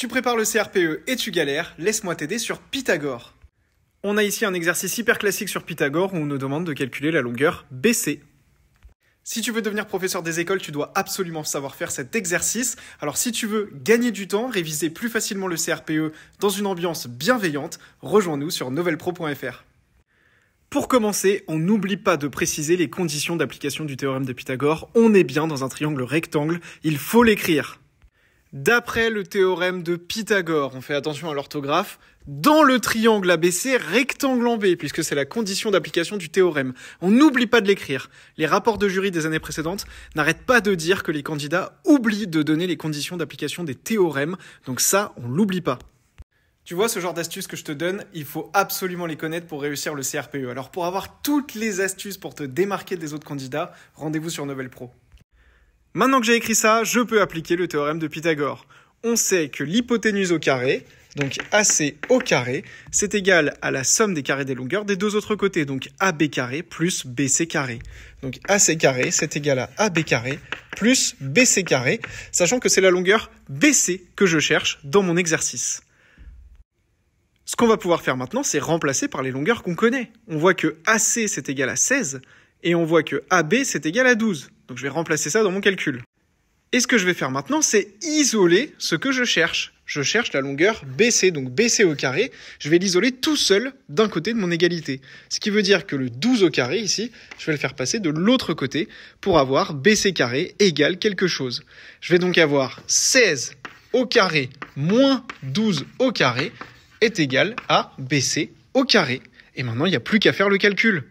Tu prépares le CRPE et tu galères, laisse-moi t'aider sur Pythagore. On a ici un exercice hyper classique sur Pythagore où on nous demande de calculer la longueur BC. Si tu veux devenir professeur des écoles, tu dois absolument savoir faire cet exercice. Alors si tu veux gagner du temps, réviser plus facilement le CRPE dans une ambiance bienveillante, rejoins-nous sur novelpro.fr. Pour commencer, on n'oublie pas de préciser les conditions d'application du théorème de Pythagore. On est bien dans un triangle rectangle, il faut l'écrire. D'après le théorème de Pythagore, on fait attention à l'orthographe, dans le triangle ABC, rectangle en B, puisque c'est la condition d'application du théorème. On n'oublie pas de l'écrire. Les rapports de jury des années précédentes n'arrêtent pas de dire que les candidats oublient de donner les conditions d'application des théorèmes, donc ça, on l'oublie pas. Tu vois, ce genre d'astuces que je te donne, il faut absolument les connaître pour réussir le CRPE. Alors pour avoir toutes les astuces pour te démarquer des autres candidats, rendez-vous sur Novel Pro. Maintenant que j'ai écrit ça, je peux appliquer le théorème de Pythagore. On sait que l'hypoténuse au carré, donc AC au carré, c'est égal à la somme des carrés des longueurs des deux autres côtés, donc AB carré plus BC carré. Donc AC carré, c'est égal à AB carré plus BC carré, sachant que c'est la longueur BC que je cherche dans mon exercice. Ce qu'on va pouvoir faire maintenant, c'est remplacer par les longueurs qu'on connaît. On voit que AC, c'est égal à 16, et on voit que AB, c'est égal à 12. Donc je vais remplacer ça dans mon calcul. Et ce que je vais faire maintenant, c'est isoler ce que je cherche. Je cherche la longueur BC, donc BC au carré. Je vais l'isoler tout seul d'un côté de mon égalité. Ce qui veut dire que le 12 au carré, ici, je vais le faire passer de l'autre côté pour avoir BC carré égale quelque chose. Je vais donc avoir 16 au carré moins 12 au carré est égal à BC au carré. Et maintenant, il n'y a plus qu'à faire le calcul.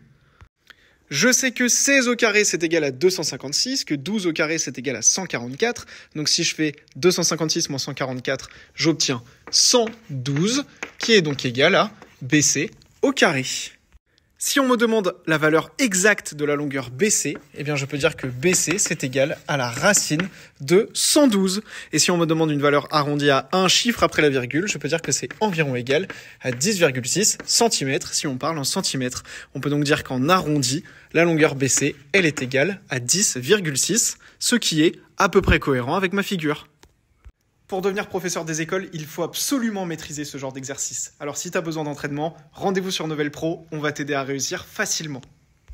Je sais que 16 au carré, c'est égal à 256, que 12 au carré, c'est égal à 144. Donc si je fais 256 moins 144, j'obtiens 112, qui est donc égal à BC au carré. Si on me demande la valeur exacte de la longueur BC, eh bien je peux dire que BC, c'est égal à la racine de 112. Et si on me demande une valeur arrondie à un chiffre après la virgule, je peux dire que c'est environ égal à 10,6 cm si on parle en centimètres. On peut donc dire qu'en arrondi, la longueur BC, elle est égale à 10,6, ce qui est à peu près cohérent avec ma figure. Pour devenir professeur des écoles, il faut absolument maîtriser ce genre d'exercice. Alors si tu as besoin d'entraînement, rendez-vous sur Novel Pro, on va t'aider à réussir facilement.